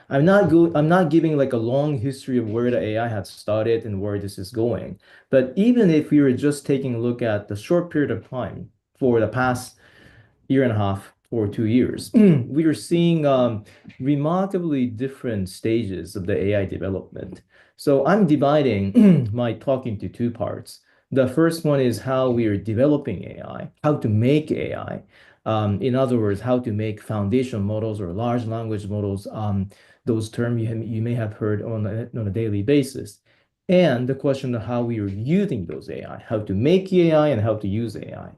I'm not giving like a long history of where the AI had started and where this is going. But even if we were just taking a look at the short period of time for the past year and a half or 2 years, we are seeing remarkably different stages of the AI development. So I'm dividing my talk into two parts. The first one is how we are developing AI, how to make AI. In other words, how to make foundation models or large language models, those terms you may have heard on a daily basis. And the question of how we are using those AI, how to make AI and how to use AI.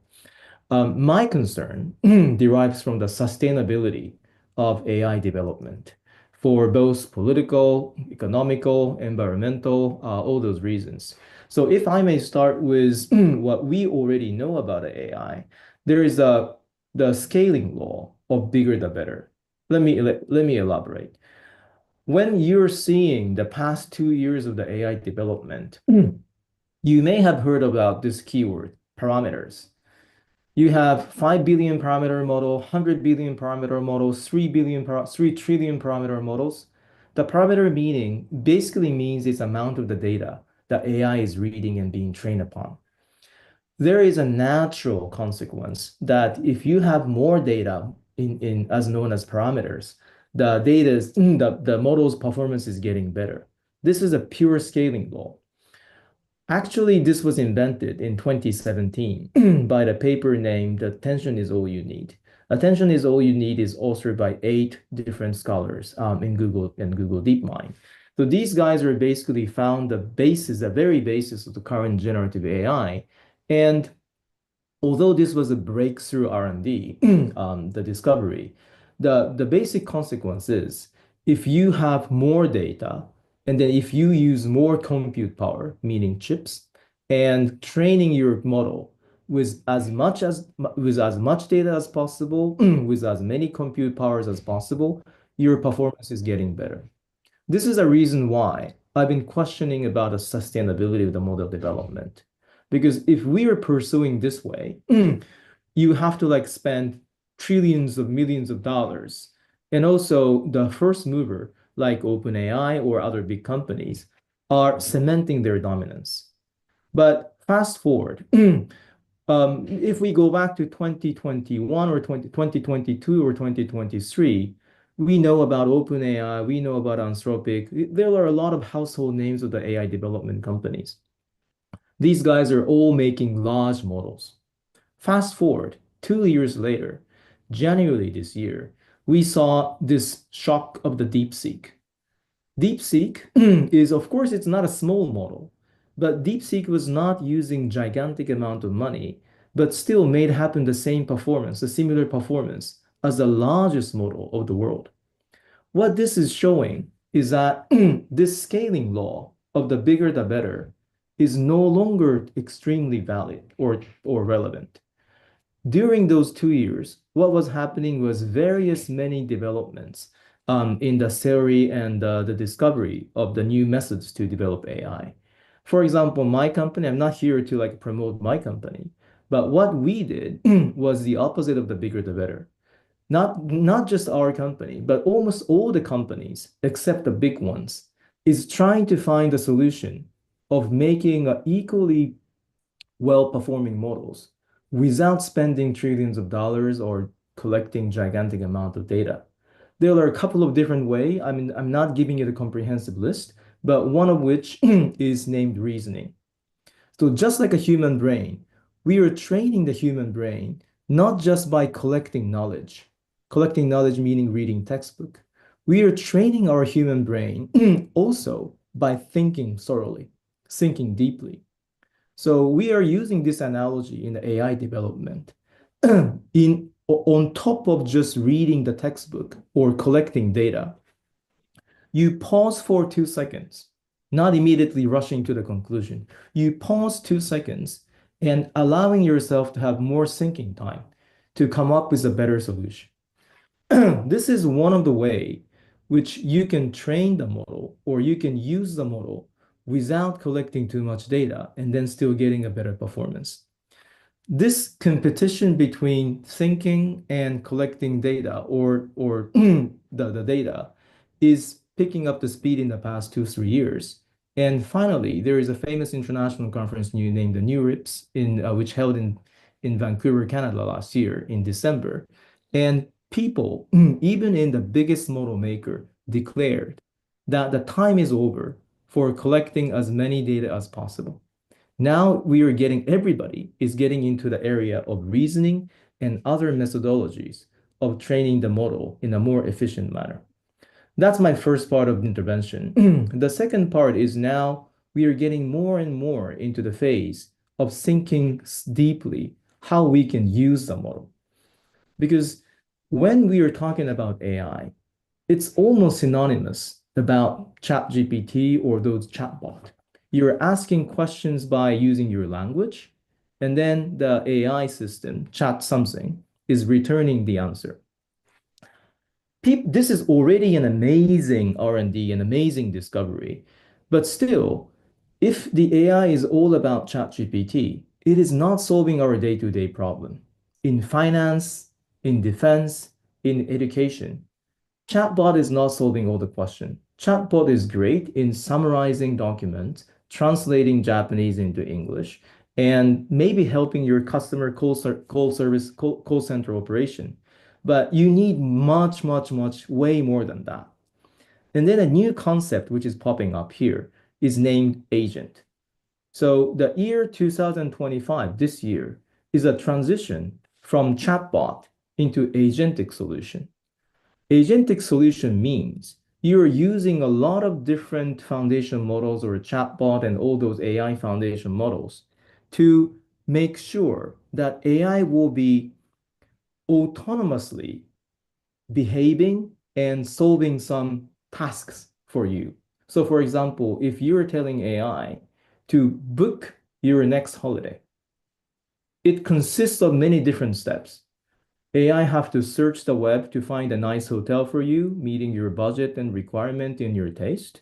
My concern derives from the sustainability of AI development for both political, economical, environmental, all those reasons. So if I may start with what we already know about AI, there is the scaling law of bigger the better. Let me elaborate. When you're seeing the past 2 years of the AI development, you may have heard about this keyword, parameters. You have 5 billion parameter model, 100 billion parameter models, 3 trillion parameter models. The parameter meaning basically means it's amount of the data that AI is reading and being trained upon. There is a natural consequence that if you have more data in as known as parameters, the model's performance is getting better. This is a pure scaling law. Actually, this was invented in 2017 by the paper named Attention is All You Need. Attention is All You Need is authored by 8 different scholars in Google DeepMind. So these guys are basically found the very basis of the current generative AI. And although this was a breakthrough R&D, the discovery, the basic consequence is if you have more data, and then if you use more compute power, meaning chips, and training your model with as much data as possible, with as many compute powers as possible, your performance is getting better. This is a reason why I've been questioning about the sustainability of the model development. Because if we are pursuing this way, you have to like spend trillions of millions of dollars. And also the first mover, like OpenAI or other big companies, are cementing their dominance. But fast forward, if we go back to 2021 or 2022 or 2023, we know about OpenAI, we know about Anthropic. There are a lot of household names of the AI development companies. These guys are all making large models. Fast forward 2 years later, January this year, we saw this shock of the DeepSeek. DeepSeek is, of course, it's not a small model, but DeepSeek was not using gigantic amount of money, but still made happen the same performance, a similar performance as the largest model of the world. What this is showing is that this scaling law of the bigger the better is no longer extremely valid or relevant. During those 2 years, what was happening was various many developments in the theory and the discovery of the new methods to develop AI. For example, my company, I'm not here to like promote my company, but what we did was the opposite of the bigger the better. Not just our company, but almost all the companies, except the big ones, is trying to find a solution of making equally well-performing models without spending trillions of dollars or collecting gigantic amount of data. There are a couple of different ways. I mean, I'm not giving you the comprehensive list, but one of which is named reasoning. So just like a human brain, we are training the human brain not just by collecting knowledge meaning reading textbook. We are training our human brain also by thinking thoroughly, thinking deeply. So we are using this analogy in the AI development. On top of just reading the textbook or collecting data, you pause for 2 seconds, not immediately rushing to the conclusion. You pause 2 seconds and allowing yourself to have more thinking time to come up with a better solution. This is one of the way which you can train the model or you can use the model without collecting too much data and then still getting a better performance. This competition between thinking and collecting data or the data is picking up the speed in the past 2, 3 years. And finally, there is a famous international conference named the New RIPS which held in Vancouver, Canada last year in December. And people, even in the biggest model maker, declared that the time is over for collecting as many data as possible. Now everybody is getting into the area of reasoning and other methodologies of training the model in a more efficient manner. That's my first part of the intervention. The second part is now we are getting more and more into the phase of thinking deeply how we can use the model. Because when we are talking about AI, it's almost synonymous about ChatGPT or those chatbot. You're asking questions by using your language, and then the AI system, chat something, is returning the answer. This is already an amazing R&D, an amazing discovery. But still, if the AI is all about ChatGPT, it is not solving our day-to-day problem. In finance, in defense, in education, chatbot is not solving all the question. Chatbot is great in summarizing documents, translating Japanese into English, and maybe helping your customer call center operation. But you need much, much, much, way more than that. And then a new concept which is popping up here is named agent. So the year 2025, this year, is a transition from chatbot into agentic solution. Agentic solution means you're using a lot of different foundation models or a chatbot and all those AI foundation models to make sure that AI will be autonomously behaving and solving some tasks for you. So for example, if you're telling AI to book your next holiday, it consists of many different steps. AI have to search the web to find a nice hotel for you, meeting your budget and requirement in your taste.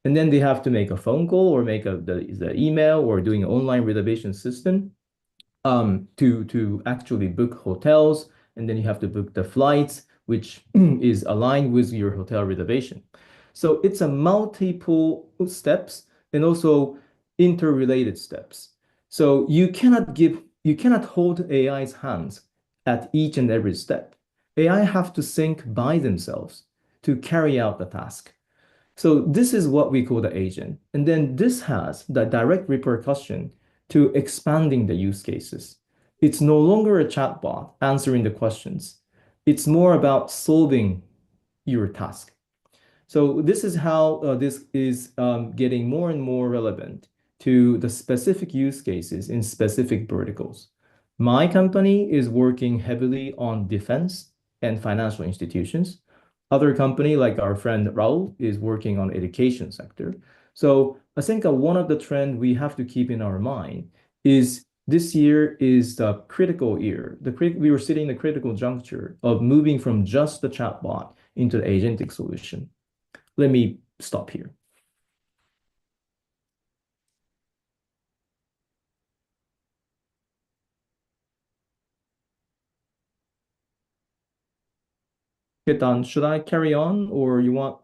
And then they have to make a phone call or make the email or doing an online reservation system to actually book hotels. And then you have to book the flights, which is aligned with your hotel reservation. So it's a multiple steps and also interrelated steps. So you cannot hold AI's hands at each and every step. AI have to think by themselves to carry out the task. So this is what we call the agent. And then this has the direct repercussion to expanding the use cases. It's no longer a chatbot answering the questions. It's more about solving your task. So this is how this is getting more and more relevant to the specific use cases in specific verticals. My company is working heavily on defense and financial institutions. Other company, like our friend Raul, is working on education sector. So I think one of the trend we have to keep in our mind is this year is the critical year. We were sitting in the critical juncture of moving from just the chatbot into the agentic solution. Let me stop here. Ketan, should I carry on or you want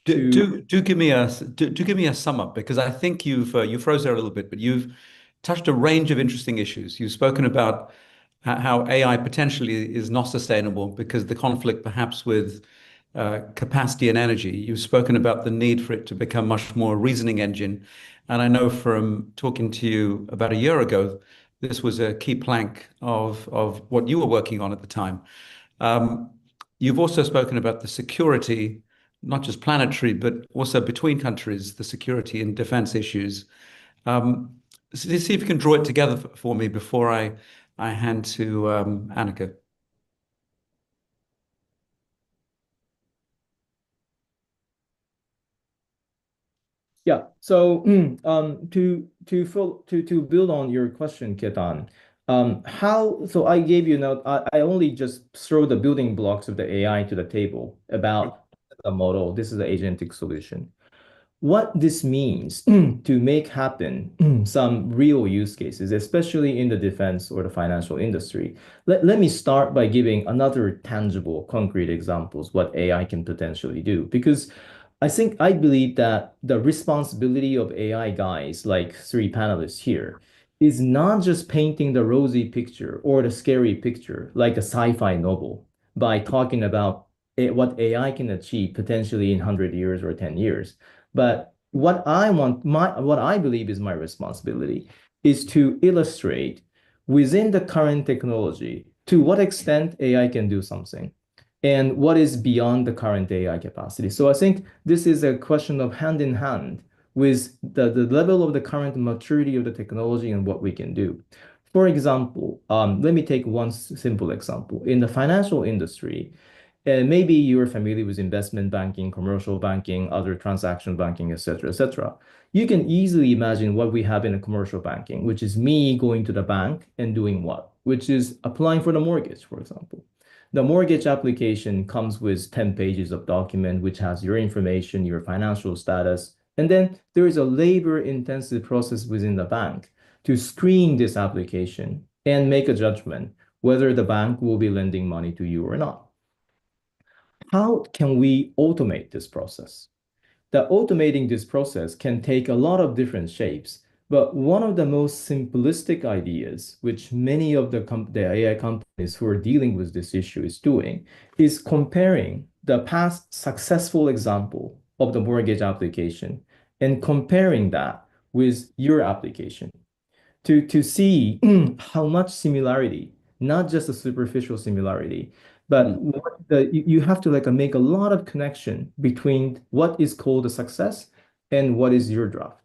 to? Give me a sum up because I think you froze there a little bit, but you've touched a range of interesting issues. You've spoken about how AI potentially is not sustainable because the conflict perhaps with capacity and energy. You've spoken about the need for it to become much more reasoning engine, and I know from talking to you about a year ago, this was a key plank of what you were working on at the time. Um, you've also spoken about the security, not just planetary, but also between countries, the security and defense issues. Um, See if you can draw it together for me before I hand to Annika. Yeah. So to build on your question, Ketan, how so I gave you note. I only just throw the building blocks of the AI to the table about the model. This is the agentic solution. What this means to make happen some real use cases, especially in the defense or the financial industry. Let me start by giving another tangible, concrete examples what AI can potentially do. Because I believe that the responsibility of AI guys, like three panelists here, is not just painting the rosy picture or the scary picture like a sci-fi novel by talking about what AI can achieve potentially in 100 years or 10 years. But what I believe is my responsibility is to illustrate within the current technology to what extent AI can do something and what is beyond the current AI capacity. So I think this is a question of hand in hand with the level of the current maturity of the technology and what we can do. For example, let me take one simple example. In the financial industry, and maybe you're familiar with investment banking, commercial banking, other transaction banking, et cetera, et cetera. You can easily imagine what we have in a commercial banking, which is me going to the bank and doing what? Which is applying for the mortgage, for example. The mortgage application comes with 10 pages of document, which has your information, your financial status. And then there is a labor-intensive process within the bank to screen this application and make a judgment whether the bank will be lending money to you or not. How can we automate this process? That automating this process can take a lot of different shapes, but one of the most simplistic ideas, which many of the AI companies who are dealing with this issue is doing, is comparing the past successful example of the mortgage application and comparing that with your application to see how much similarity, not just a superficial similarity, but Mm. you have to like make a lot of connection between what is called a success and what is your draft.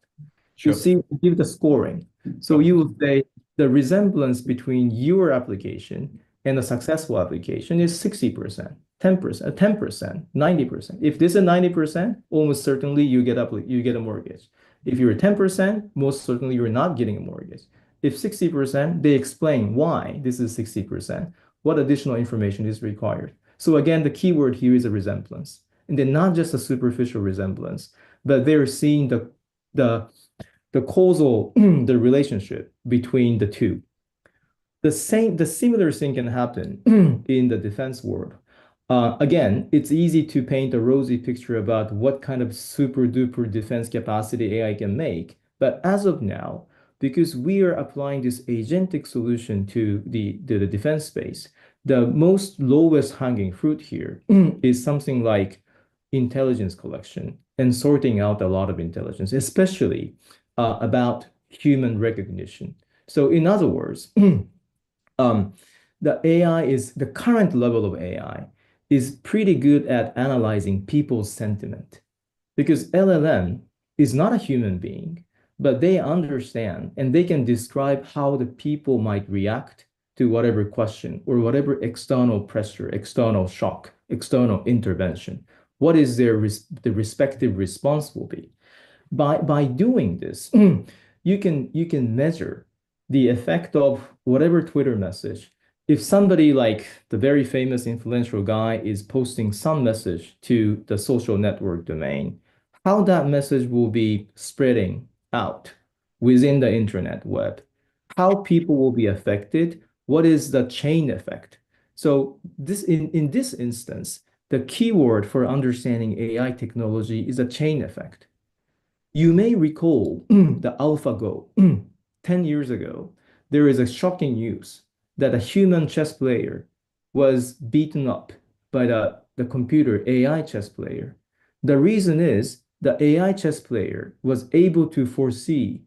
To Sure. see, give the scoring. So Sure. you will say the resemblance between your application and a successful application is 60%, 10%, 10%, 90%. If this is 90%, almost certainly you get a mortgage. If you're 10%, most certainly you're not getting a mortgage. If 60%, they explain why this is 60%, what additional information is required. So again, the key word here is a resemblance. And then not just a superficial resemblance, but they're seeing the the causal the relationship between the two. The similar thing can happen in the defense world. Again, it's easy to paint a rosy picture about what kind of super duper defense capacity AI can make. But as of now, because we are applying this agentic solution to the defense space, the most lowest hanging fruit here is something like intelligence collection and sorting out a lot of intelligence, especially about human recognition. So in other words, um, the current level of AI is pretty good at analyzing people's sentiment because LLM is not a human being, but they understand and they can describe how the people might react to whatever question or whatever external pressure, external shock, external intervention. What is the respective response will be? By doing this, you can measure the effect of whatever Twitter message. If somebody like the very famous influential guy is posting some message to the social network domain, how that message will be spreading out within the internet web, how people will be affected, what is the chain effect. So in this instance, the keyword for understanding AI technology is a chain effect. You may recall the AlphaGo 10 years ago. There is a shocking news that a human chess player was beaten up by the computer AI chess player. The reason is the AI chess player was able to foresee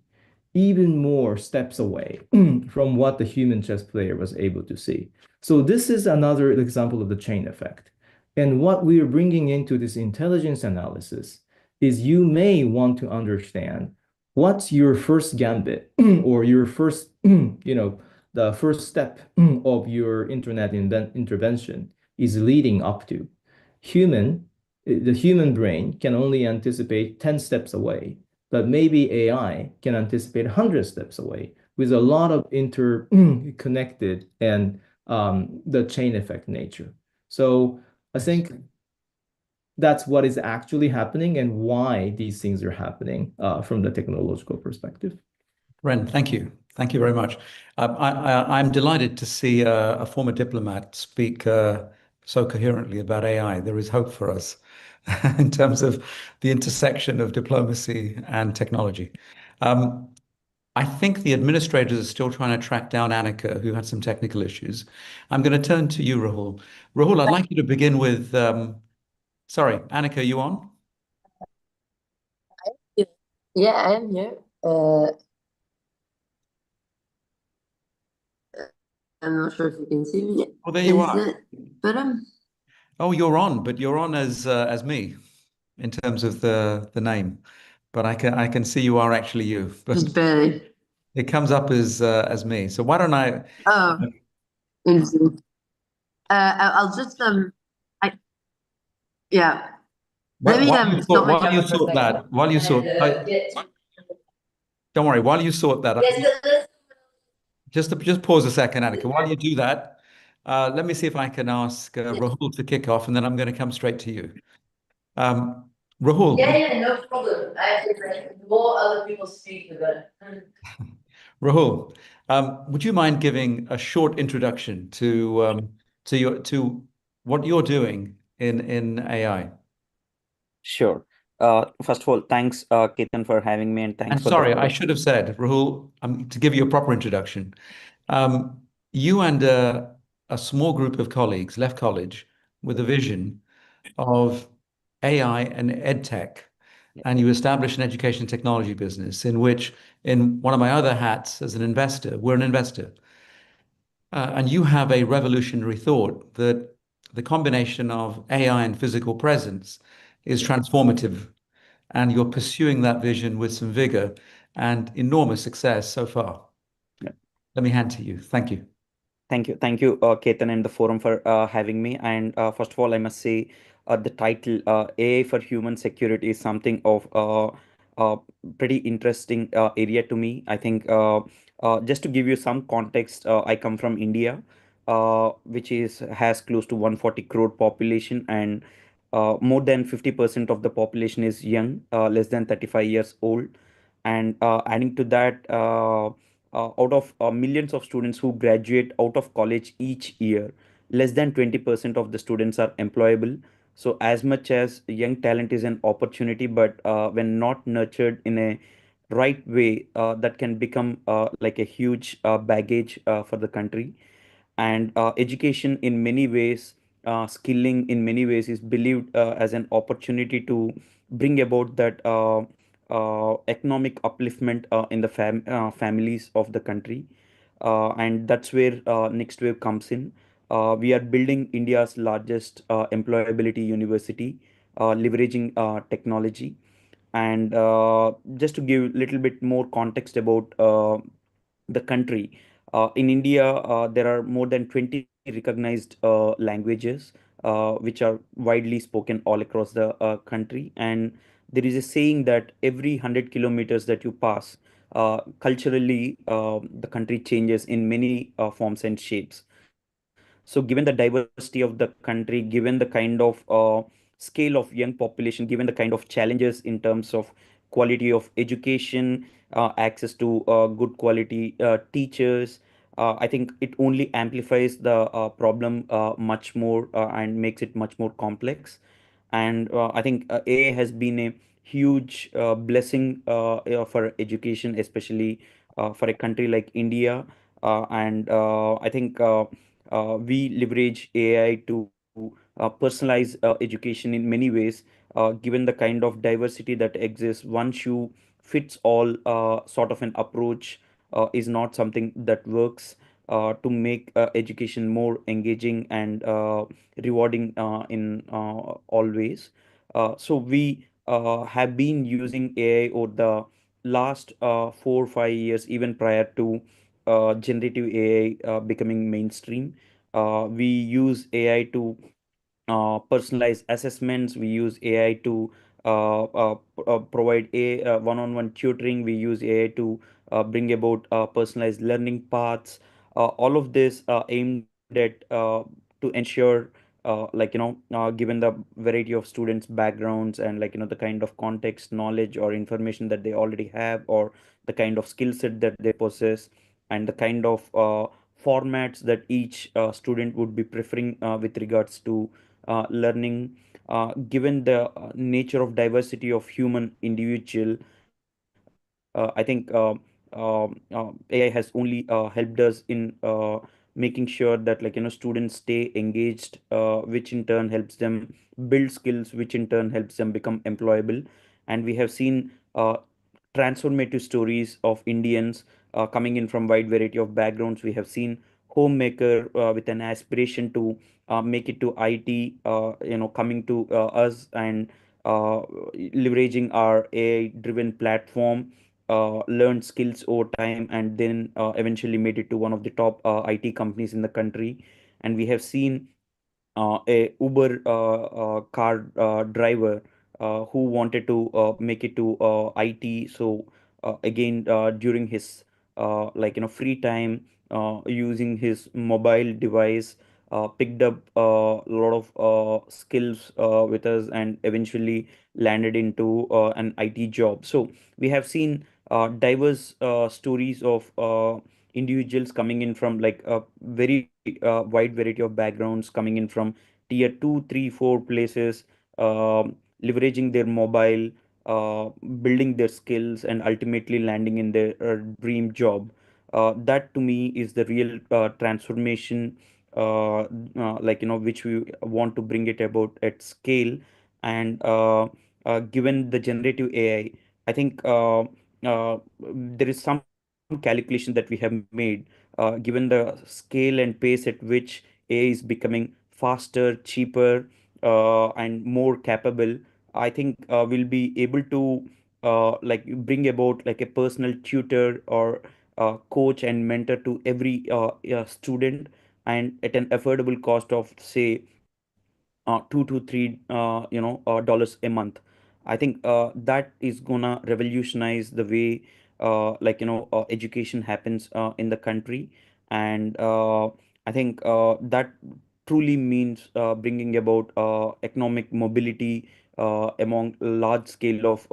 even more steps away from what the human chess player was able to see. So this is another example of the chain effect. And what we are bringing into this intelligence analysis is you may want to understand what's your first gambit or your first, the first step of your internet intervention is leading up to. Human, the human brain can only anticipate 10 steps away, but maybe AI can anticipate 100 steps away with a lot of interconnected and the chain effect nature. So I Yes. think that's what is actually happening and why these things are happening from the technological perspective. Ren, thank you. Thank you very much. I'm delighted to see a former diplomat speak so coherently about AI, there is hope for us in terms of the intersection of diplomacy and technology. Um, I think the administrators are still trying to track down Annika, who had some technical issues. I'm going to turn to you, Rahul. Rahul, I'd like you to begin with, sorry, Annika, you on? Yeah, yeah, I am here. I'm not sure if you can see me. Oh, there you Is are. it better? Oh, you're on, but you're on as me in terms of the name. But I can see you are actually you, but Just barely. it comes up as me. So why don't I Oh, interesting. I'll just I yeah. Let me stop my while you camera for a sort second that while you and sort get. don't worry, while you sort that, Yes, just pause a second, Annika. While you do that, let me see if I can ask yes. Rahul to kick off, and then I'm going to come straight to you. Um, Rahul, Yeah, yeah, no problem. I have the more other people speak, the better. Rahul, would you mind giving a short introduction to what you're doing in AI? Sure. First of all, thanks, Ketan, for having me, and thanks And for the sorry, I opportunity. should have said, Rahul, to give you a proper introduction, you and a small group of colleagues left college with a vision of AI and ed tech, Yeah, and you established an education technology business in which, in one of my other hats as an investor, we're an investor. And you have a revolutionary thought that the combination of AI and physical presence is yeah, transformative, and you're pursuing that vision with some vigor and enormous success so far. yeah. Let me hand to you. Thank you. Thank you, Ketan, and the forum for having me. And first of all, I must say the title AI for Human Security is something of uh, pretty interesting area to me. I think just to give you some context, I come from India, which is has close to 140 crore population, and more than 50% of the population is young, less than 35 years old. And adding to that, out of millions of students who graduate out of college each year, less than 20% of the students are employable. So as much as young talent is an opportunity, but when not nurtured in a right way, that can become like a huge baggage for the country. And education in many ways, skilling in many ways is believed as an opportunity to bring about that economic upliftment in the families of the country. And that's where next wave comes in. We are building India's largest employability university, leveraging technology. And just to give a little bit more context about the country, in India, there are more than 20 recognized languages which are widely spoken all across the country. And there is a saying that every 100 kilometers that you pass, culturally, the country changes in many forms and shapes. So, given the diversity of the country, given the kind of scale of young population, given the kind of challenges in terms of quality of education, access to good quality teachers, I think it only amplifies the problem much more and makes it much more complex. And I think AI has been a huge blessing for education, especially for a country like India. And I think we leverage AI to personalize education in many ways, given the kind of diversity that exists. One shoe fits all sort of an approach is not something that works to make education more engaging and rewarding in all ways. So we have been using AI over the last 4 or 5 years, even prior to generative AI becoming mainstream. We use AI to personalized assessments. We use AI to provide a one-on-one tutoring. We use AI to bring about personalized learning paths. All of this aimed at to ensure, given the variety of students' backgrounds and the kind of context, knowledge, or information that they already have, or the kind of skill set that they possess, and the kind of formats that each student would be preferring with regards to learning. Given the nature of diversity of human individual, I think AI has only helped us in making sure that, like, students stay engaged, which in turn helps them build skills, which in turn helps them become employable. And we have seen transformative stories of Indians coming in from wide variety of backgrounds. We have seen homemaker with an aspiration to make it to IT, coming to us and leveraging our AI-driven platform, learned skills over time, and then eventually made it to one of the top IT companies in the country. And we have seen a Uber car driver who wanted to make it to IT. So again, during his free time, using his mobile device, picked up a lot of skills with us, and eventually landed into an IT job. So we have seen diverse stories of individuals coming in from like a very wide variety of backgrounds, coming in from tier 2, 3, 4 places, leveraging their mobile, building their skills, and ultimately landing in their dream job. That to me is the real transformation, which we want to bring it about at scale. And given the generative AI, I think there is some calculation that we have made, given the scale and pace at which AI is becoming faster, cheaper, and more capable. I think we'll be able to bring about like a personal tutor or coach and mentor to every student, and at an affordable cost of say 2 to 3 dollars a month. I think that is gonna revolutionize the way education happens in the country. And I think that truly means bringing about economic mobility among large scale of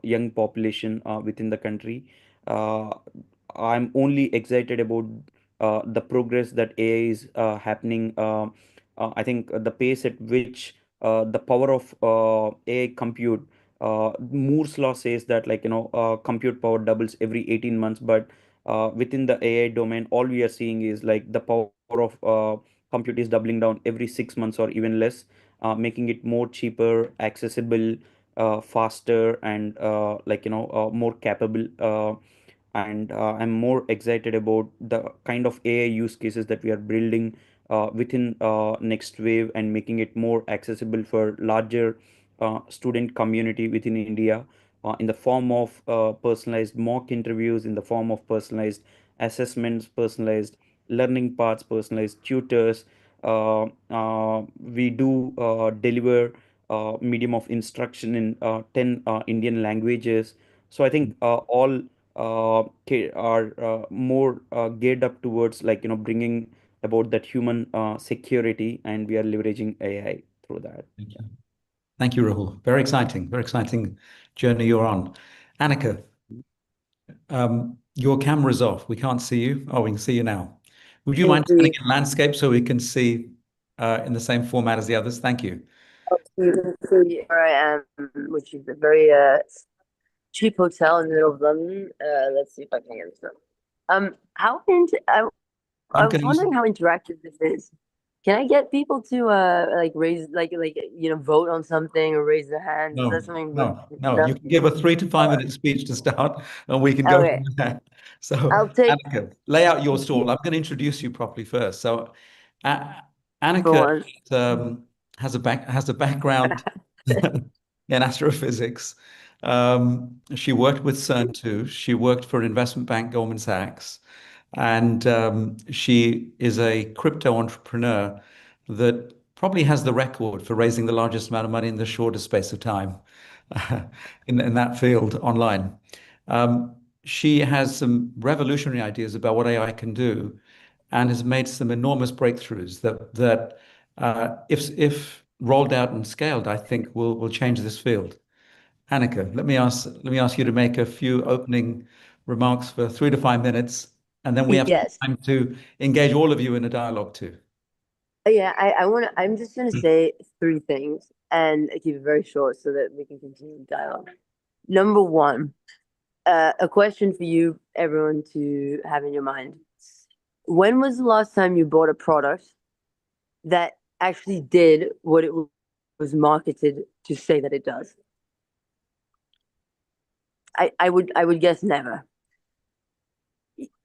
young population within the country. uh, I'm only excited about the progress that AI is happening. I think the pace at which the power of AI compute, Moore's law says that compute power doubles every 18 months, but within the AI domain, all we are seeing is like the power of compute is doubling down every 6 months or even less, making it more cheaper, accessible, faster, and more capable. And I'm more excited about the kind of AI use cases that we are building within next wave, and making it more accessible for larger student community within India, in the form of personalized mock interviews, in the form of personalized assessments, personalized learning paths, personalized tutors. We do deliver medium of instruction in 10 Indian languages. So I think all are more geared up towards bringing about that human security, and we are leveraging AI through that. Thank you. Thank you, Rahul. Very exciting journey you're on. Annika, your camera's off. We can't see you. Oh, we can see you now. Would you mind turning Indeed. in landscape so we can see in the same format as the others? Thank you. So you can see where I am, which is a very cheap hotel in the middle of London. Let's see if I can get this. How I Annika, was wondering how interactive this is. Can I get people to like raise vote on something or raise their hands? Is that no, something with no, no. no? You can give a 3 to 5 minute speech to start, and we can go from Okay, there. So, I'll take Annika, lay out your stall. I'm going to introduce you properly first. So, uh, for Annika one. has a background in astrophysics. She worked with CERN too. She worked for an investment bank, Goldman Sachs, and she is a crypto entrepreneur that probably has the record for raising the largest amount of money in the shortest space of time in that field online. Um, she has some revolutionary ideas about what AI can do, and has made some enormous breakthroughs that if rolled out and scaled, I think will change this field. Annika, let me ask you to make a few opening remarks for 3 to 5 minutes, And then we have Yes. time to engage all of you in a dialogue too. Yeah, I'm just gonna say three things and keep it very short so that we can continue the dialogue. Number one, a question for you, everyone, to have in your mind. When was the last time you bought a product that actually did what it was marketed to say that it does? I would guess never.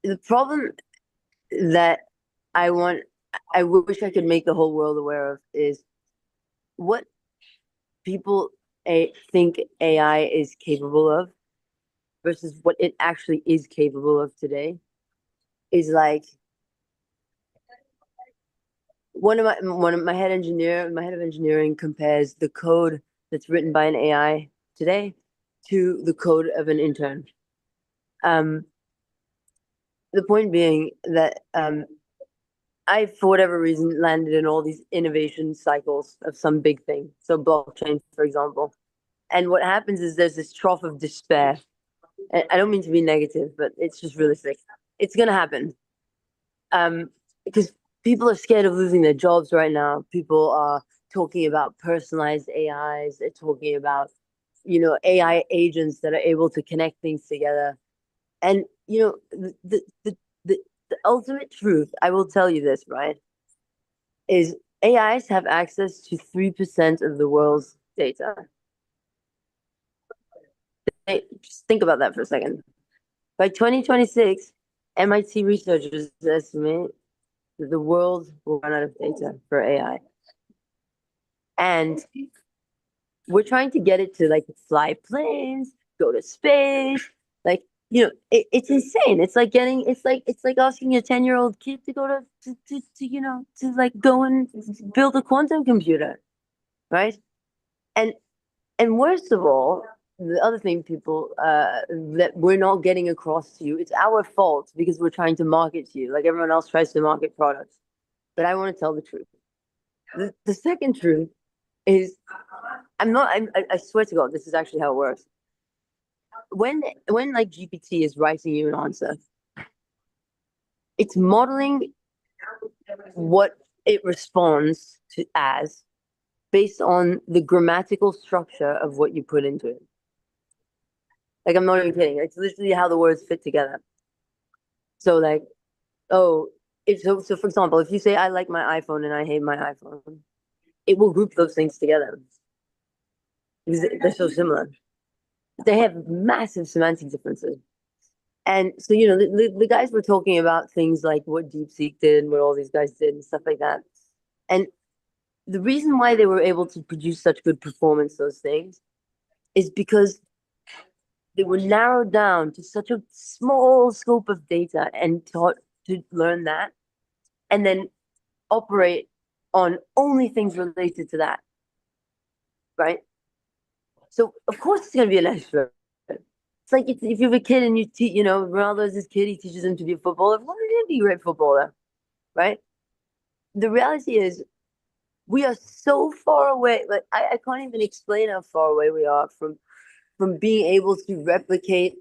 The problem that I want, I wish I could make the whole world aware of is what people think AI is capable of versus what it actually is capable of today is like one of my head of engineering compares the code that's written by an AI today to the code of an intern. The point being that I, for whatever reason, landed in all these innovation cycles of some big thing. So blockchain, for example. And what happens is there's this trough of despair. And I don't mean to be negative, but it's just realistic. It's gonna happen. Because people are scared of losing their jobs right now. People are talking about personalized AIs. They're talking about, AI agents that are able to connect things together. And the ultimate truth, I will tell you this, right, is AIs have access to 3% of the world's data. Just think about that for a second. By 2026, MIT researchers estimate that the world will run out of data for AI. And we're trying to get it to like fly planes, go to space, like it's insane. It's like asking a 10-year-old kid to go to like go and build a quantum computer, right? And worst of all, the other thing people that we're not getting across to you, it's our fault because we're trying to market to you like everyone else tries to market products. But I want to tell the truth. The second truth is I swear to God, this is actually how it works. When like GPT is writing you an answer, it's modeling what it responds to as based on the grammatical structure of what you put into it. Like, I'm not even kidding. It's literally how the words fit together. So like, oh, so for example, if you say I like my iPhone and I hate my iPhone, it will group those things together because they're so similar. They have massive semantic differences. And so, the guys were talking about things like what DeepSeek did and what all these guys did and stuff like that. And the reason why they were able to produce such good performance, those things, is because they were narrowed down to such a small scope of data and taught to learn that and then operate on only things related to that. Right? So, of course, it's going to be an expert. It's like if you have a kid and you teach, Ronaldo's his kid, he teaches him to be a footballer. Why did he be a great footballer? Right? The reality is, we are so far away. Like I can't even explain how far away we are from being able to replicate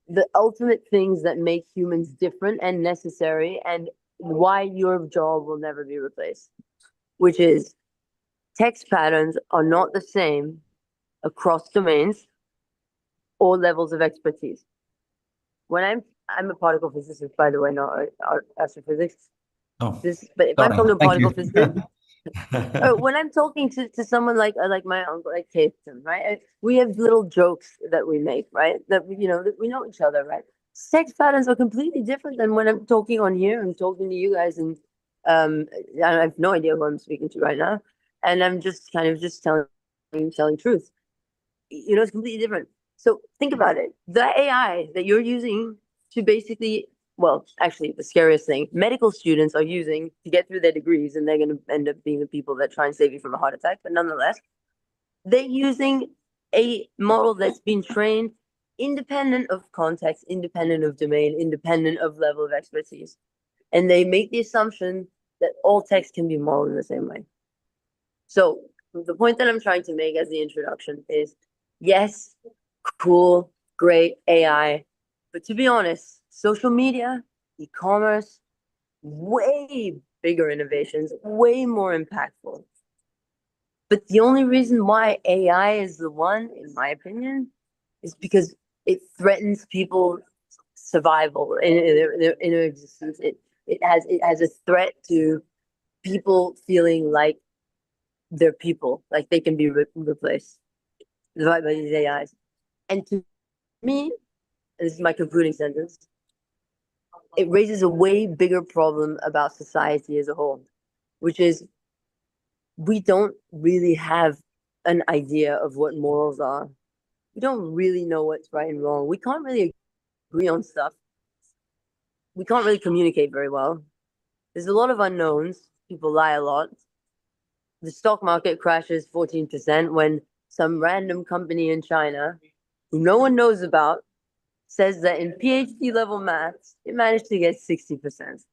the ultimate things that make humans different and necessary, and why your job will never be replaced. Which is, text patterns are not the same across domains or levels of expertise. When I'm a particle physicist, by the way, not astrophysics. Oh, But if I'm sorry. talking to Thank you. particle physicist, when I'm talking to someone like my uncle, like Kathleen, right? We have little jokes that we make, right? That that we know each other, right? Sex patterns are completely different than when I'm talking on here. I'm talking to you guys, and I have no idea who I'm speaking to right now, and I'm just kind of just telling truth. It's completely different. So think about it. The AI that you're using to basically, well, actually, the scariest thing, medical students are using to get through their degrees, and they're going to end up being the people that try and save you from a heart attack. But nonetheless, they're using a model that's been trained independent of context, independent of domain, independent of level of expertise. And they make the assumption that all text can be modeled in the same way. So the point that I'm trying to make as the introduction is, yes, cool, great AI. But to be honest, social media e-commerce, way bigger innovations, way more impactful. But the only reason why AI is the one, in my opinion, is because it threatens people's survival in their existence. It has a threat to people feeling like they're people, like they can be replaced by these AIs. And to me, and this is my concluding sentence, it raises a way bigger problem about society as a whole, which is we don't really have an idea of what morals are. We don't really know what's right and wrong. We can't really agree on stuff. We can't really communicate very well. There's a lot of unknowns. People lie a lot. The stock market crashes 14% when some random company in China, who no one knows about, says that in PhD level maths, it managed to get 60%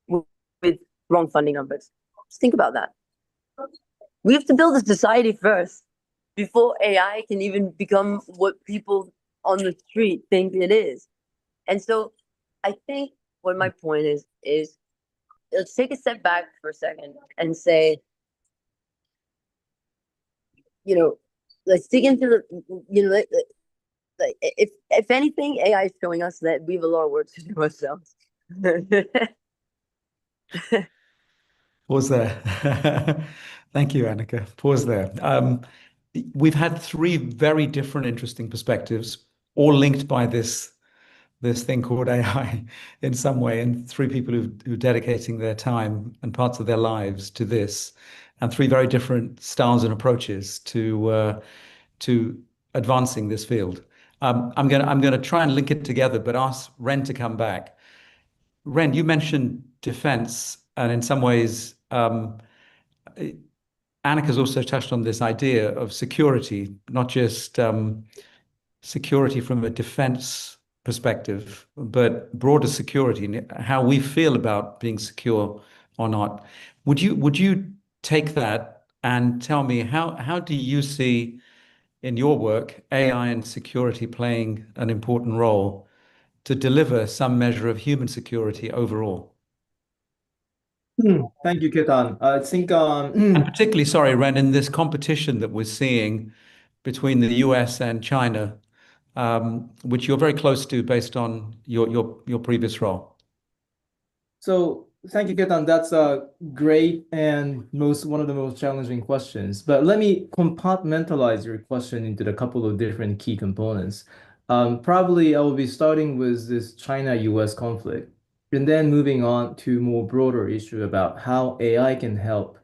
with wrong funding numbers. Just think about that. We have to build a society first before AI can even become what people on the street think it is. And so I think what my point is let's take a step back for a second and say, let's dig into if anything, AI is showing us that we have a lot of work to do ourselves. Pause there. Thank you, Annika. Pause there. We've had three very different, interesting perspectives, all linked by this thing called AI in some way, and three people who are dedicating their time and parts of their lives to this, and three very different styles and approaches to advancing this field. I'm gonna try and link it together, but ask Ren to come back. Ren, you mentioned defense, and in some ways, Annika's also touched on this idea of security, not just security from a defense perspective, but broader security and how we feel about being secure or not. Would you take that and tell me how do you see in your work AI and security playing an important role to deliver some measure of human security overall? Thank you, Ketan. I think And particularly, sorry, Ren, in this competition that we're seeing between the US and China, which you're very close to based on your previous role. So thank you, Ketan. That's a great and one of the most challenging questions. But let me compartmentalize your question into a couple of different key components. Probably I will be starting with this China-US conflict, and then moving on to more broader issue about how AI can help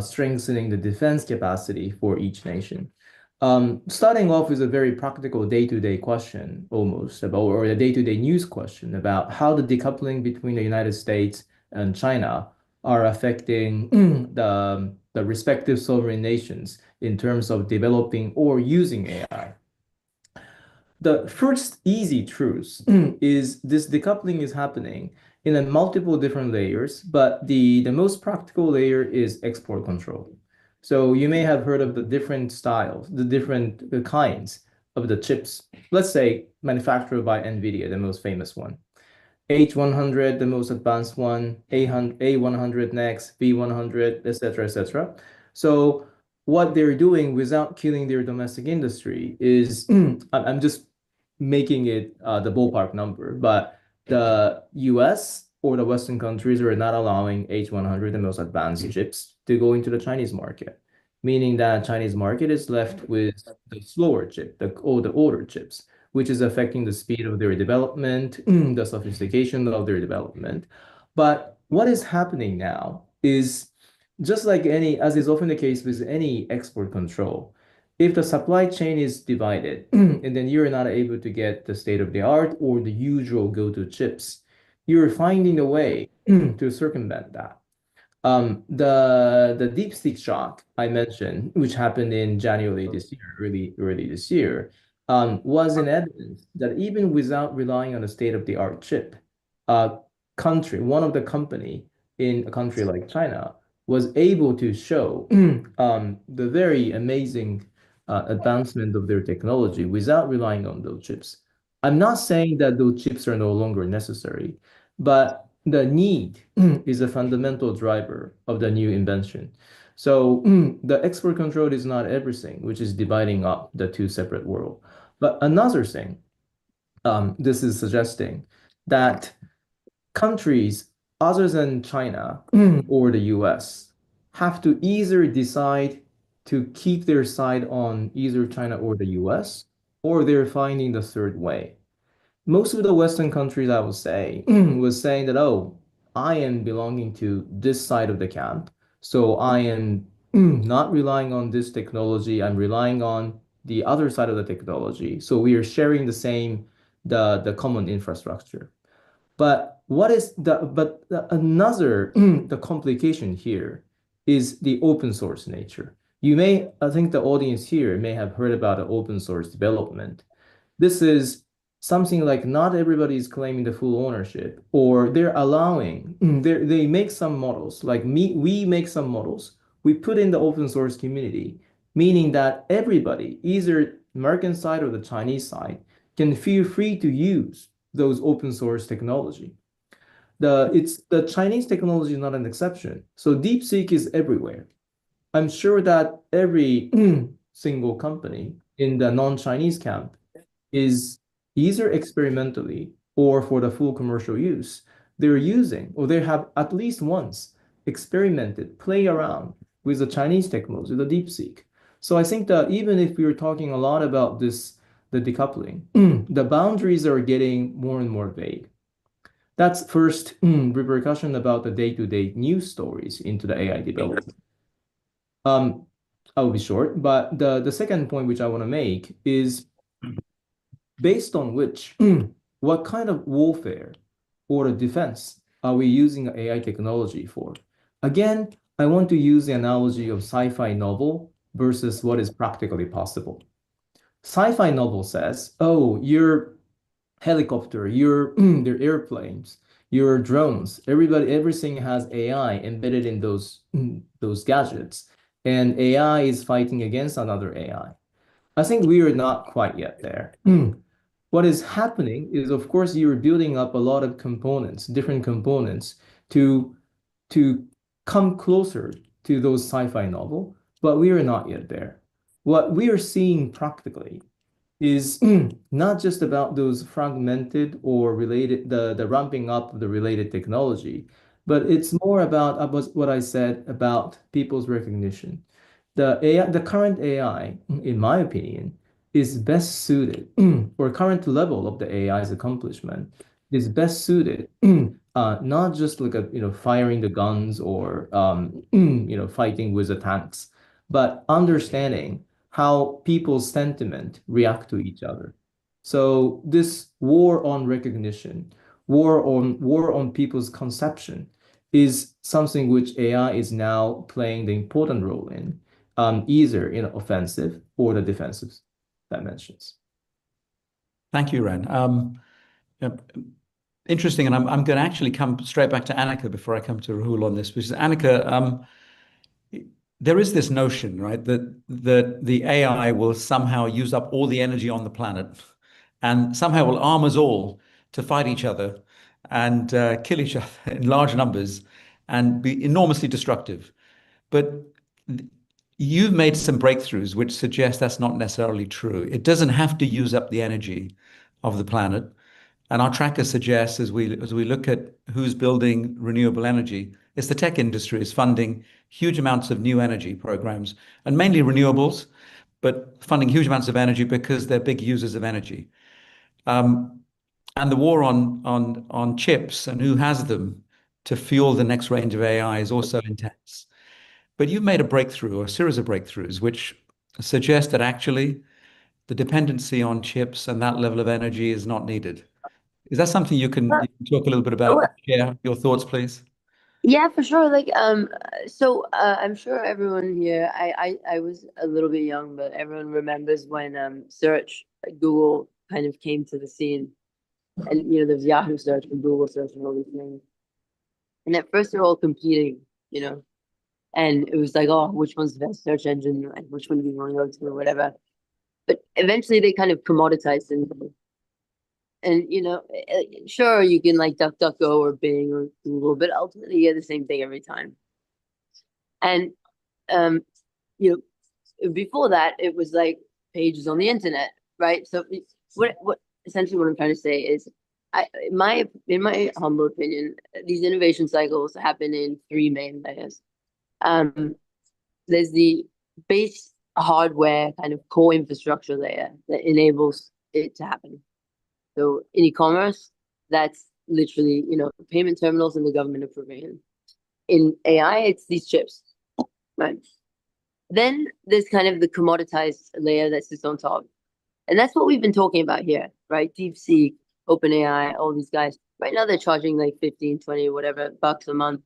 strengthening the defense capacity for each nation. Starting off with a very practical day-to-day question, almost about, or a day-to-day news question about how the decoupling between the United States and China are affecting the respective sovereign nations in terms of developing or using AI. The first easy truth is this decoupling is happening in a multiple different layers, but the most practical layer is export control. So you may have heard of the different styles, the different kinds of the chips. Let's say manufactured by NVIDIA, the most famous one. H100, the most advanced one, A100 next, B100, etc., etc. So what they're doing without killing their domestic industry is, I'm just making it the ballpark number, but the US or the Western countries are not allowing H100, the most advanced chips, to go into the Chinese market, meaning that Chinese market is left with the slower chip, or the older chips, which is affecting the speed of their development, the sophistication of their development. But what is happening now is just like as is often the case with any export control, if the supply chain is divided and then you're not able to get the state of the art or the usual go-to chips, you're finding a way to circumvent that. The DeepSeek shock I mentioned, which happened in January this year, early this year, was an evidence that even without relying on a state-of-the-art chip, one of the company in a country like China was able to show the very amazing advancement of their technology without relying on those chips. I'm not saying that those chips are no longer necessary, but the need is a fundamental driver of the new invention. So the export control is not everything, which is dividing up the two separate worlds. But another thing, this is suggesting that countries other than China or the US have to either decide to keep their side on either China or the US, or they're finding the third way. Most of the Western countries, I would say, was saying that, oh, I am belonging to this side of the camp. So I am not relying on this technology. I'm relying on the other side of the technology. So we are sharing the same, the common infrastructure. But what is another the complication here is the open source nature. I think the audience here may have heard about the open source development. This is something like not everybody is claiming the full ownership, or they're allowing, they make some models, like we make some models, we put in the open source community, meaning that everybody, either American side or the Chinese side, can feel free to use those open source technology. The Chinese technology is not an exception. So DeepSeek is everywhere. I'm sure that every single company in the non-Chinese camp is either experimentally or for the full commercial use, they're using or they have at least once experimented, play around with the Chinese technology, the DeepSeek. So I think that even if we were talking a lot about this, the decoupling, the boundaries are getting more and more vague. That's first repercussion about the day-to-day news stories into the AI development. I'll be short, but the second point which I want to make is based on which, what kind of warfare or defense are we using AI technology for? Again, I want to use the analogy of sci-fi novel versus what is practically possible. Sci-fi novel says, oh, your helicopter, your their airplanes, your drones, everything has AI embedded in those gadgets, and AI is fighting against another AI. I think we are not quite yet there. What is happening is, of course, you're building up a lot of components, different components, to to come closer to those sci-fi novel, but we are not yet there. What we are seeing practically is not just about those fragmented or related, the ramping up of the related technology, but it's more about what I said about people's recognition. The AI, the current AI, in my opinion, is best suited, or current level of the AI's accomplishment is best suited, not just like firing the guns or fighting with the tanks, but understanding how people's sentiment react to each other. So this war on recognition, war on people's conception is something which AI is now playing the important role in, either in offensive or the defensive dimensions. Thank you, Ren. Interesting, and I'm going to actually come straight back to Annika before I come to Rahul on this, which is Annika, there is this notion, right, that the AI will somehow use up all the energy on the planet and somehow will arm us all to fight each other and kill each other in large numbers and be enormously destructive. But you've made some breakthroughs which suggest that's not necessarily true. It doesn't have to use up the energy of the planet. And our tracker suggests, as we look at who's building renewable energy, it's the tech industry is funding huge amounts of new energy programs, and mainly renewables, but funding huge amounts of energy because they're big users of energy. And the war on chips and who has them to fuel the next range of AI is also intense. But you've made a breakthrough, or a series of breakthroughs, which suggest that actually the dependency on chips and that level of energy is not needed. Is that something you can talk a little bit about? Share your thoughts, please. Yeah, for sure. So I'm sure everyone here, I was a little bit young, but everyone remembers when search, Google kind of came to the scene. And there's Yahoo search and Google search and all these things. And at first they're all competing, and it was like, oh, which one's the best search engine, and which one do you want to go to or whatever. But eventually they kind of commoditized things. And sure, you can like DuckDuckGo or Bing or Google, but ultimately you get the same thing every time. And before that, it was like pages on the internet, right? So what essentially what I'm trying to say is, in my humble opinion, these innovation cycles happen in three main layers. There's the base hardware kind of core infrastructure layer that enables it to happen. So in e-commerce, that's literally, payment terminals and the government approving it. In AI, it's these chips, right? Then there's kind of the commoditized layer that sits on top. And that's what we've been talking about here, right? DeepSeek, OpenAI, all these guys. Right now they're charging like 15, 20, whatever bucks a month.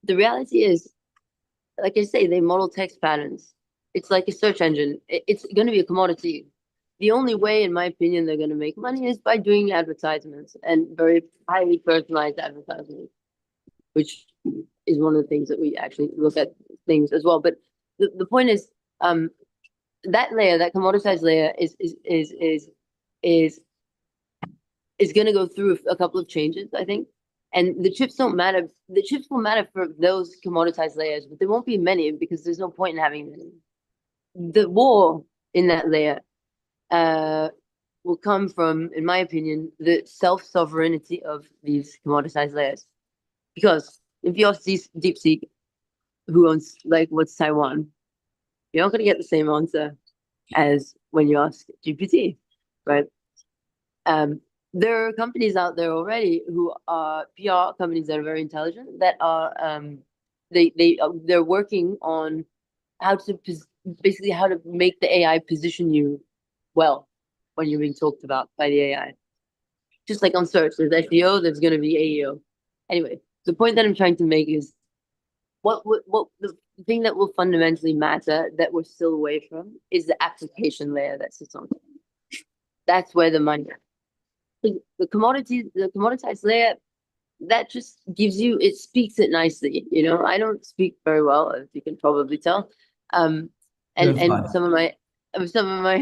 The reality is, like I say, they model text patterns. It's like a search engine. It's going to be a commodity. The only way, in my opinion, they're going to make money is by doing advertisements, and very highly personalized advertisements, which is one of the things that we actually look at things as well. But the point is, that layer, that commoditized layer, is going to go through a couple of changes, I think. And the chips don't matter. The chips will matter for those commoditized layers, but there won't be many because there's no point in having many. The war in that layer will come from, in my opinion, the self-sovereignty of these commoditized layers. Because if you ask DeepSeek, who owns, like, what's Taiwan, you're not going to get the same answer as when you ask GPT, right? There are companies out there already who are PR companies that are very intelligent, that are they're working on how to basically how to make the AI position you well when you're being talked about by the AI. Just like on search, there's SEO, there's going to be AEO. Anyway, the point that I'm trying to make is what the thing that will fundamentally matter that we're still away from is the application layer that sits on top. That's where the money. The commoditized layer, that just gives you, it speaks it nicely. I don't speak very well, as you can probably tell. And some of my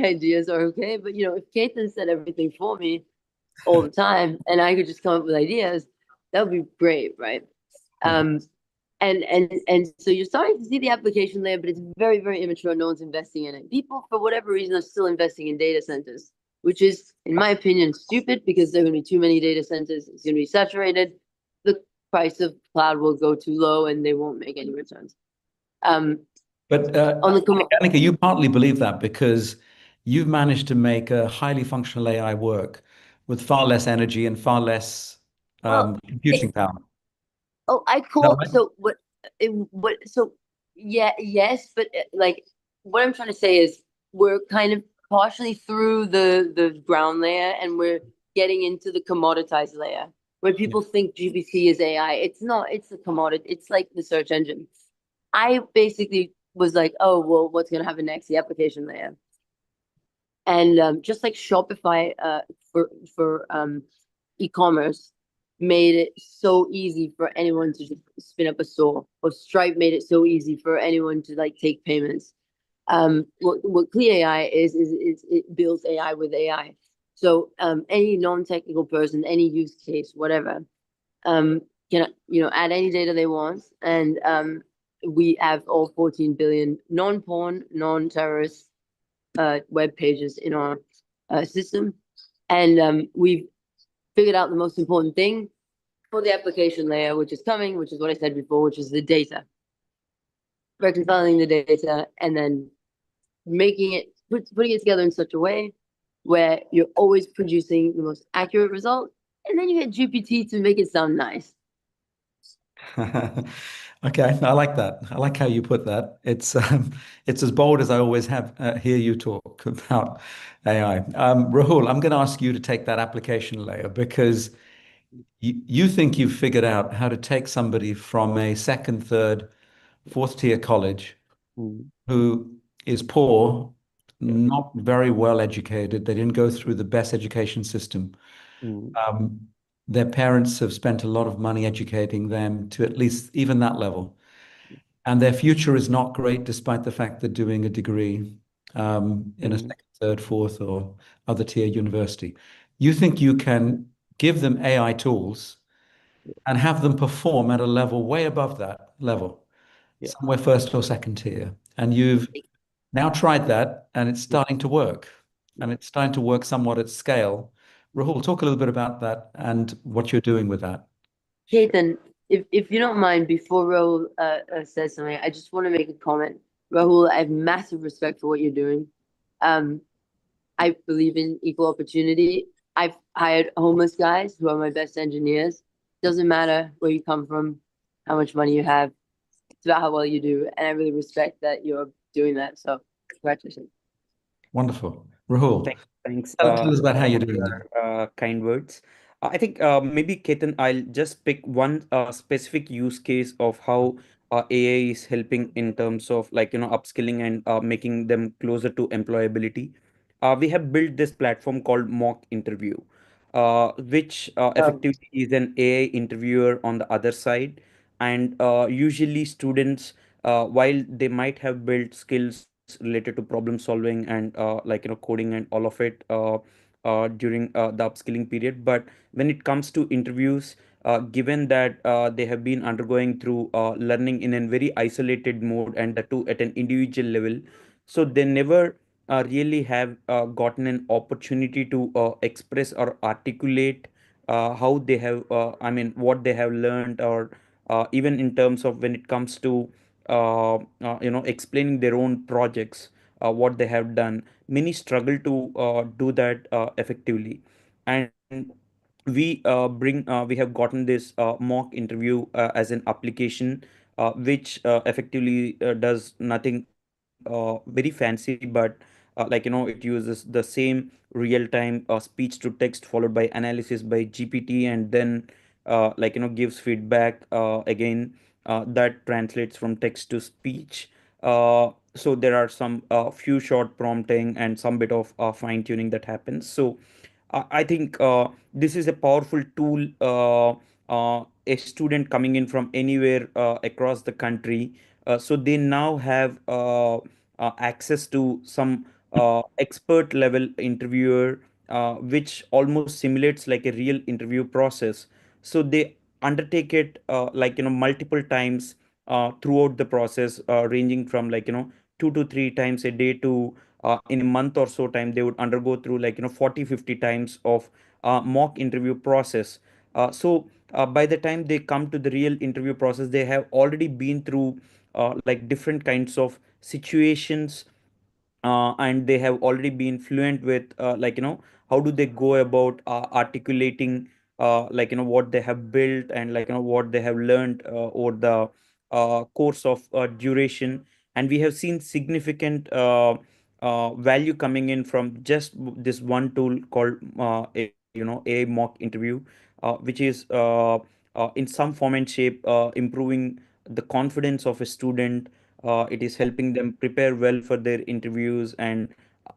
ideas are okay, but if Ketan said everything for me all the time and I could just come up with ideas, that would be great, right? And so you're starting to see the application layer, but it's very, very immature. No one's investing in it. People, for whatever reason, are still investing in data centers, which is, in my opinion, stupid because there are going to be too many data centers. It's going to be saturated. The price of cloud will go too low and they won't make any returns. But Annika, you partly believe that because you've managed to make a highly functional AI work with far less energy and far less computing power. Oh, Right? so so yeah, yes, but like what I'm trying to say is we're kind of partially through the ground layer and we're getting into the commoditized layer where people think GPT is AI. It's not, it's a commodity. It's like the search engine. I basically was like, oh, well, what's going to happen next? The application layer. And just like Shopify for e-commerce made it so easy for anyone to just spin up a store, or Stripe made it so easy for anyone to like take payments. What Clear AI is it builds AI with AI. So any non-technical person, any use case, whatever, can add any data they want, and we have all 14 billion non-porn, non-terrorist web pages in our system, and we've figured out the most important thing for the application layer, which is coming, which is what I said before, which is the data. Reconciling the data and then making it, putting it together in such a way where you're always producing the most accurate result, and then you get GPT to make it sound nice. Okay, I like that. I like how you put that. It's as bold as I always have hear you talk about AI. Rahul, I'm going to ask you to take that application layer because you think you've figured out how to take somebody from a second, third, fourth tier college who is poor, not very well educated. They didn't go through the best education system. Their parents have spent a lot of money educating them to at least even that level. And their future is not great, despite the fact they're doing a degree in a second, third, fourth, or other tier university. You think you can give them AI tools and have them perform at a level way above that level, Yeah. somewhere first or second tier. And you've now tried that and it's Yeah. starting to work. And it's starting to work somewhat at scale. Rahul, talk a little bit about that and what you're doing with that. Ketan, if you don't mind, before Rahul says something, I just want to make a comment. Rahul, I have massive respect for what you're doing. Um, I believe in equal opportunity. I've hired homeless guys who are my best engineers. Doesn't matter where you come from, how much money you have. It's about how well you do, and I really respect that you're doing that. So, congratulations. Wonderful. Rahul, Thanks tell us about how you're for doing that. your kind words. I think maybe Ketan, I'll just pick one specific use case of how AI is helping in terms of like upskilling and making them closer to employability. We have built this platform called Mock Interview, which Um, effectively is an AI interviewer on the other side, and usually students, while they might have built skills related to problem solving and coding and all of it during the upskilling period, but when it comes to interviews, given that they have been undergoing through learning in a very isolated mode and the two at an individual level, so they never really have gotten an opportunity to express or articulate how they have I mean what they have learned, or even in terms of when it comes to explaining their own projects, what they have done. Many struggle to do that effectively, and we have gotten this mock interview as an application which effectively does nothing very fancy, but it uses the same real time speech to text followed by analysis by GPT, and then gives feedback again that translates from text to speech. So there are some few short prompting and some bit of fine tuning that happens. So I think this is a powerful tool. A student coming in from anywhere across the country, so they now have access to some expert level interviewer, which almost simulates like a real interview process. So they undertake it multiple times throughout the process, ranging from 2 to 3 times a day to in a month or so time they would undergo through 40 50 times of mock interview process. So by the time they come to the real interview process, they have already been through different kinds of situations, and they have already been fluent with how do they go about articulating what they have built and what they have learned over the course of duration. And we have seen significant value coming in from just this one tool called a mock interview, which is in some form and shape improving the confidence of a student. It is helping them prepare well for their interviews and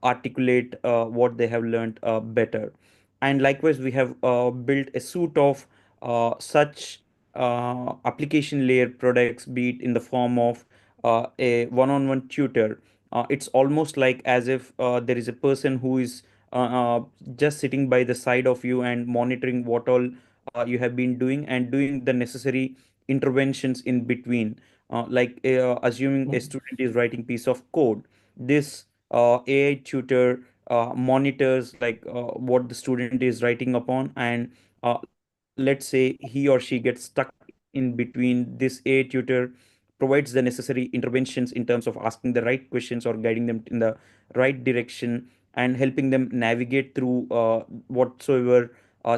articulate what they have learned better. And likewise, we have built a suite of such application layer products, be it in the form of a one-on-one tutor. It's almost like as if there is a person who is just sitting by the side of you and monitoring what all you have been doing and doing the necessary interventions in between. Assuming a student is writing piece of code, this AI tutor monitors what the student is writing upon, and let's say he or she gets stuck in between. This AI tutor provides the necessary interventions in terms of asking the right questions or guiding them in the right direction and helping them navigate through whatsoever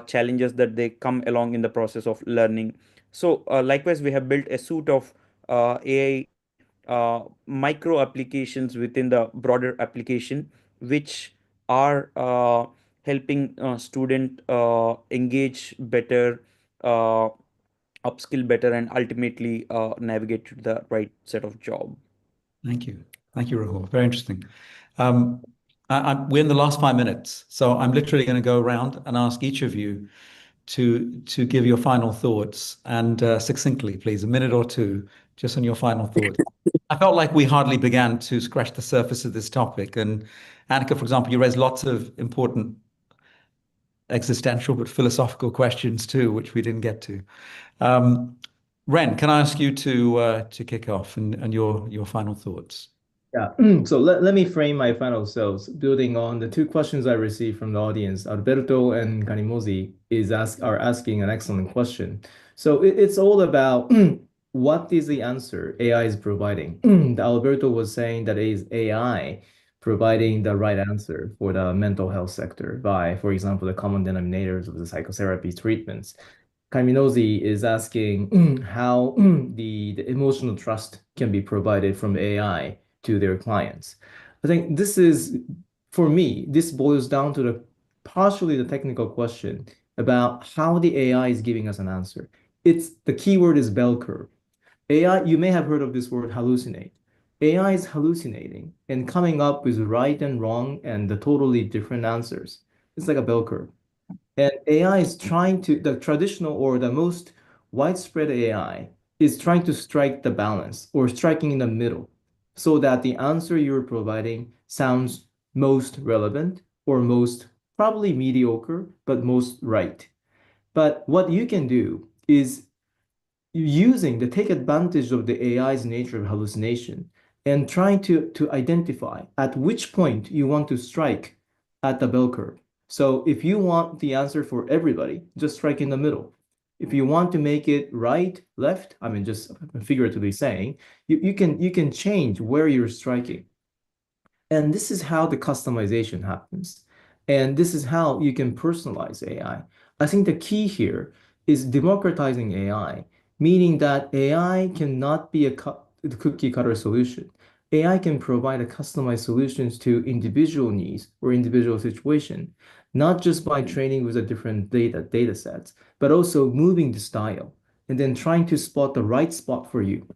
challenges that they come along in the process of learning. So likewise, we have built a suite of AI micro applications within the broader application, which are helping student engage better, uh, upskill better, and ultimately navigate to the right set of job. Thank you. Thank you, Rahul. Very interesting. Um, we're in the last 5 minutes, so I'm literally going to go around and ask each of you to give your final thoughts and succinctly, please, a minute or two, just on your final thoughts. I felt like we hardly began to scratch the surface of this topic. And Annika, for example, you raised lots of important existential but philosophical questions too, which we didn't get to. Um, Ren, can I ask you to kick off and your final thoughts? Yeah. So let me frame my final thoughts, building on the two questions I received from the audience. Alberto and Kanimozi are asking an excellent question. So it's all about what is the answer AI is providing. Alberto was saying that it is AI providing the right answer for the mental health sector by, for example, the common denominators of the psychotherapy treatments. Kaminozi is asking how the emotional trust can be provided from AI to their clients. I think this is, for me, this boils down to the partially the technical question about how the AI is giving us an answer. It's the keyword is bell curve. AI, you may have heard of this word hallucinate. AI is hallucinating and coming up with right and wrong and the totally different answers. It's like a bell curve. And AI is trying to, the traditional or the most widespread AI is trying to strike the balance or striking in the middle so that the answer you're providing sounds most relevant or most probably mediocre, but most right. But what you can do is using the take advantage of the AI's nature of hallucination and trying to identify at which point you want to strike at the bell curve. So if you want the answer for everybody, just strike in the middle. If you want to make it right, left, I mean, just figuratively saying, you can change where you're striking. And this is how the customization happens. And this is how you can personalize AI. I think the key here is democratizing AI, meaning that AI cannot be a cookie cutter solution. AI can provide a customized solutions to individual needs or individual situation, not just by training with a different data sets, but also moving the style and then trying to spot the right spot for you.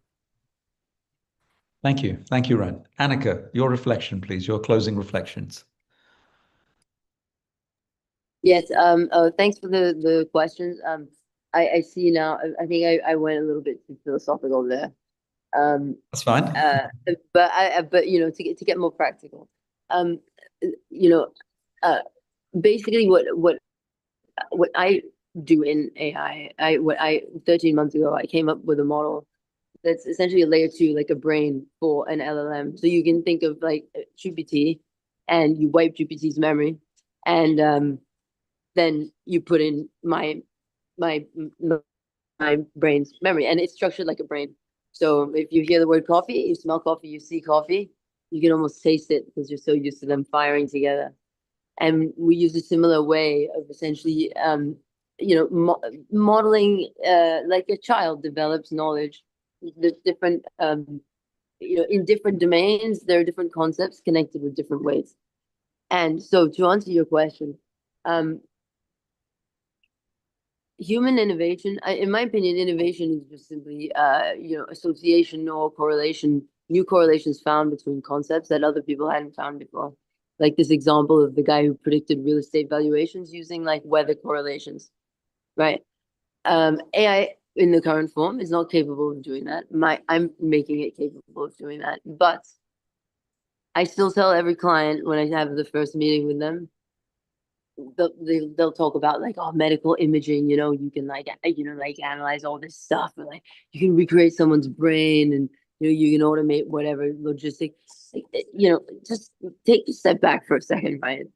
Thank you. Thank you, Ren. Annika, your reflection, please, your closing reflections. Yes. Thanks for the questions. I see now. I think I went a little bit too philosophical there. That's fine. But you know, to get more practical, you know, basically what I do in AI, 13 months ago I came up with a model that's essentially a layer 2, like a brain for an LLM. So you can think of like GPT, and you wipe GPT's memory, and then you put in my brain's memory, and it's structured like a brain. So if you hear the word coffee, you smell coffee, you see coffee, you can almost taste it because you're so used to them firing together. And we use a similar way of essentially, modeling, like a child develops knowledge. There's different, in different domains, there are different concepts connected with different ways. And so to answer your question, human innovation, in my opinion, innovation is just simply, association or correlation, new correlations found between concepts that other people hadn't found before. Like this example of the guy who predicted real estate valuations using like weather correlations, right? AI in the current form is not capable of doing that. I'm making it capable of doing that, but I still tell every client when I have the first meeting with them, they'll talk about like, oh, medical imaging, you can like analyze all this stuff, and like you can recreate someone's brain, and you can automate whatever logistics, just take a step back for a second, right?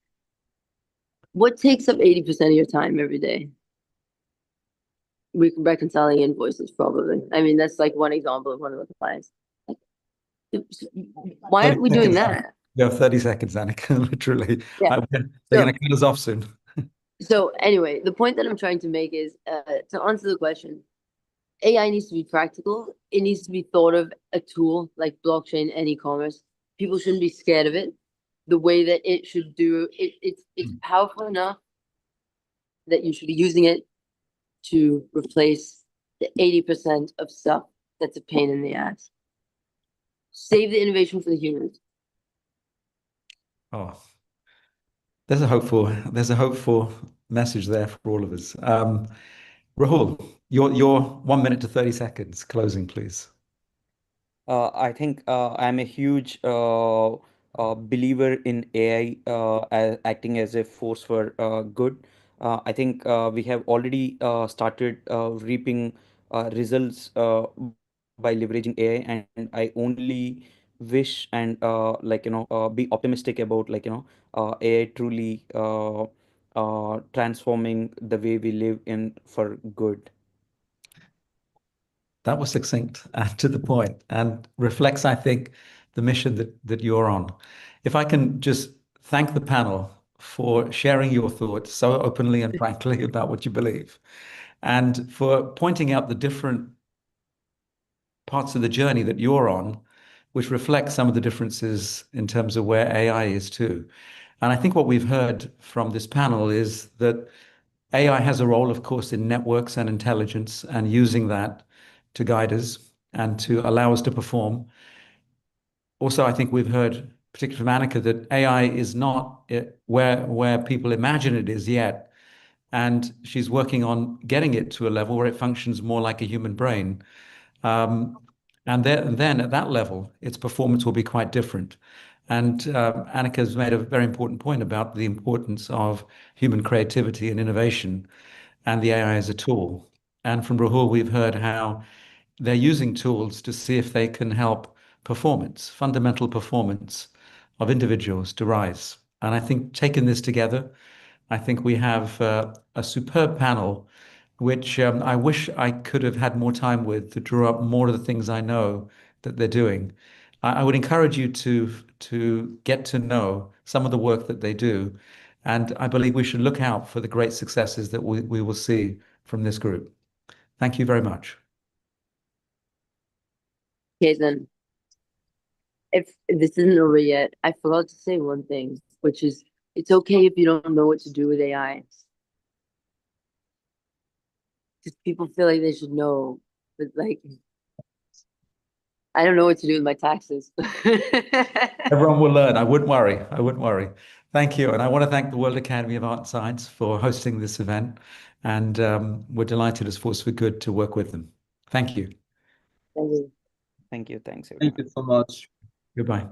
What takes up 80% of your time every day? Reconciling invoices, probably. I mean, that's like one example of one of the clients. Like, why aren't we doing that? You have 30 seconds, Annika, literally. Yeah. They're going to cut us off soon. So anyway, the point that I'm trying to make is, to answer the question, AI needs to be practical. It needs to be thought of a tool like blockchain and e-commerce. People shouldn't be scared of it. The way that it should do it's powerful enough that you should be using it to replace the 80% of stuff that's a pain in the ass. Save the innovation for the humans. Oh, there's a hopeful message there for all of us. Rahul, your 1 minute to 30 seconds closing, please. I think I'm a huge believer in AI acting as a force for good. I think we have already started reaping results by leveraging AI, and I only wish and be optimistic about AI truly transforming the way we live in for good. That was succinct and to the point, and reflects, I think, the mission that you're on. If I can just thank the panel for sharing your thoughts so openly and frankly about what you believe, and for pointing out the different parts of the journey that you're on, which reflect some of the differences in terms of where AI is too. And I think what we've heard from this panel is that AI has a role, of course, in networks and intelligence and using that to guide us and to allow us to perform. Also, I think we've heard, particularly from Annika, that AI is not where people imagine it is yet. And she's working on getting it to a level where it functions more like a human brain. Um, and then at that level, its performance will be quite different. And Annika has made a very important point about the importance of human creativity and innovation and the AI as a tool. And from Rahul, we've heard how they're using tools to see if they can help performance, fundamental performance of individuals to rise. And I think taking this together, I think we have a superb panel, which I wish I could have had more time with to draw up more of the things I know that they're doing. I would encourage you to get to know some of the work that they do, and I believe we should look out for the great successes that we will see from this group. Thank you very much. Okay, then if this isn't over yet, I forgot to say one thing, which is it's okay if you don't know what to do with AI. Because people feel like they should know, but like I don't know what to do with my taxes. Everyone will learn. I wouldn't worry. I wouldn't worry. Thank you. And I want to thank the World Academy of Art and Science for hosting this event. And we're delighted as Force for Good to work with them. Thank you. Thank you. Thank you. Thanks, Thank everyone. you so much. Goodbye.